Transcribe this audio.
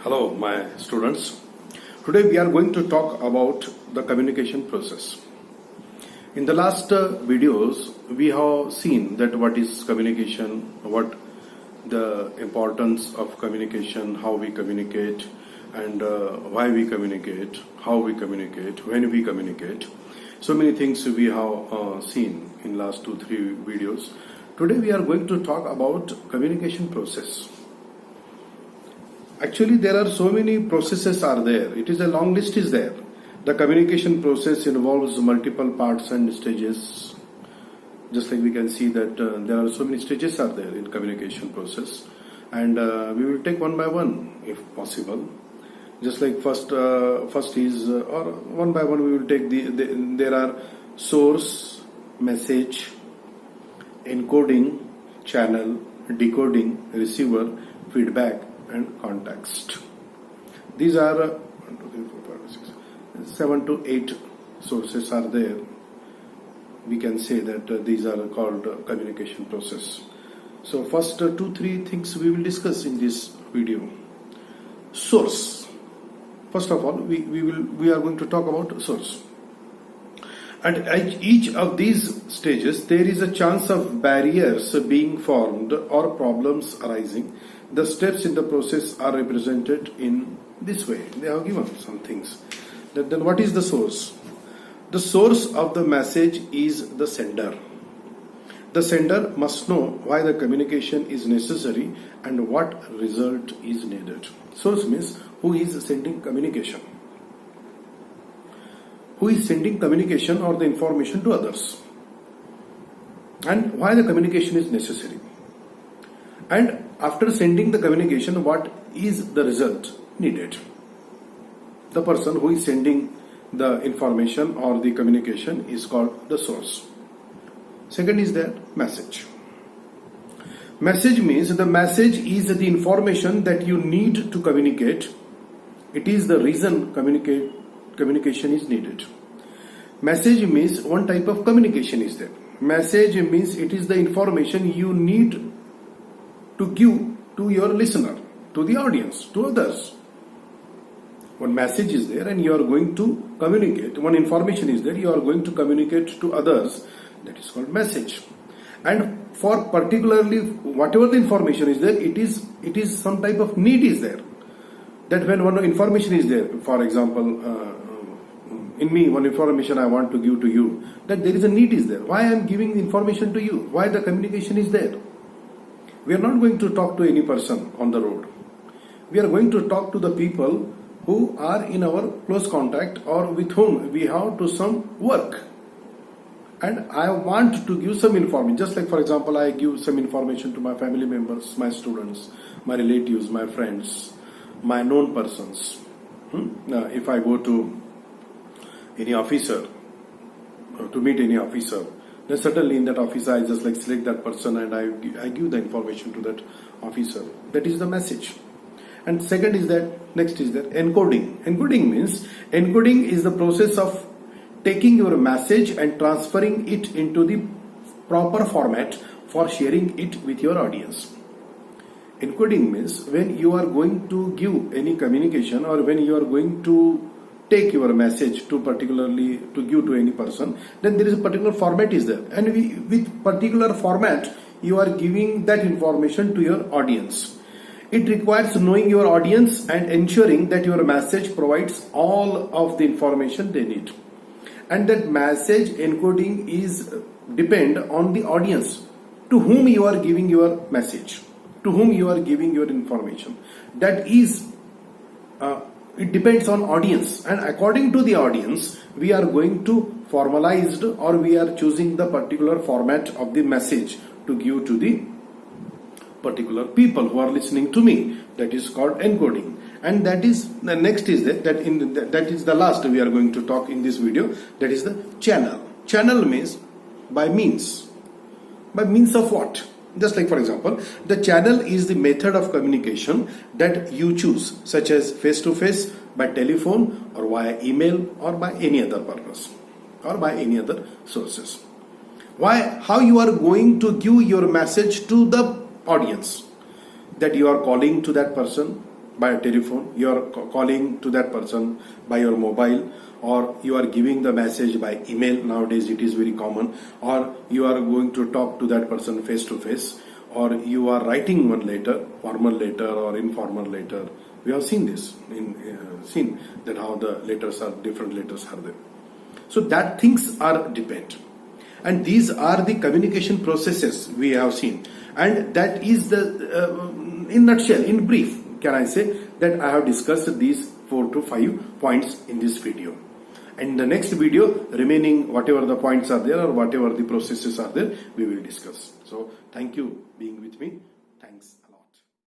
Hello, my students. Today we are going to talk about the communication process. In the last videos, we have seen that what is communication, what the importance of communication, how we communicate, and why we communicate, how we communicate, when we communicate. So many things we have seen in last 2-3 videos. Today we are going to talk about communication process. Actually, there are so many processes are there. It is a long list is there. The communication process involves multiple parts and stages. Just like we can see that there are so many stages are there in communication process, and we will take one by one if possible. Just like first is or one by one we will take there are source, message, encoding, channel, decoding, receiver, feedback, and context. These are 7 to 8 sources are there. We can say that these are called communication process. So first 2-3 things we will discuss in this video. Source. First of all, we are going to talk about source. At each of these stages, there is a chance of barriers being formed or problems arising. The steps in the process are represented in this way. They have given some things. Then what is the source? The source of the message is the sender. The sender must know why the communication is necessary and what result is needed. Source means who is sending communication. Who is sending communication or the information to others. And why the communication is necessary. And after sending the communication, what is the result needed? The person who is sending the information or the communication is called the source. Second is that message. Message means the message is the information that you need to communicate. It is the reason communication is needed. Message means one type of communication is there. Message means it is the information you need to give to your listener, to the audience, to others. One message is there and you are going to communicate. One information is there, you are going to communicate to others. That is called message. And for particularly whatever the information is there, it is some type of need is there. That when one information is there, for example, in me, one information I want to give to you, that there is a need is there. Why I am giving the information to you? Why the communication is there? We are not going to talk to any person on the road. We are going to talk to the people who are in our close contact or with whom we have to some work. And I want to give some information. Just like, for example, I give some information to my family members, my students, my relatives, my friends, my known persons. If I go to any officer, to meet any officer, then certainly in that officer I just like select that person and I give the information to that officer. That is the message. And second is that, next is that encoding. Encoding is the process of taking your message and transferring it into the proper format for sharing it with your audience. Encoding means when you are going to give any communication or when you are going to take your message to particularly to give to any person, then there is a particular format is there, and with particular format you are giving that information to your audience. It requires knowing your audience and ensuring that your message provides all of the information they need, and that message encoding is depend on the audience to whom you are giving your message, to whom you are giving your information. That is it depends on audience, and according to the audience we are going to formalized or we are choosing the particular format of the message to give to the particular people who are listening to me. That is called encoding. And that is the next is that is the last we are going to talk in this video. That is the channel. Channel means by means of what? Just like, for example, the channel is the method of communication that you choose, such as face-to-face, by telephone, or via email, or by any other purpose, or by any other sources. How you are going to give your message to the audience? That you are calling to that person, by a telephone, you are calling to that person by your mobile, or you are giving the message by email. Nowadays it is very common, or you are going to talk to that person face to face, or you are writing one letter, formal letter or informal letter. We have seen this seen that how the letters are, different letters are there. So that things are depend, and these are the communication processes we have seen, and that is the in nutshell, in brief, can I say that I have discussed these 4 to 5 points in this video. And in the next video, remaining whatever the points are there or whatever the processes are there, we will discuss. So thank you being with me. Thanks.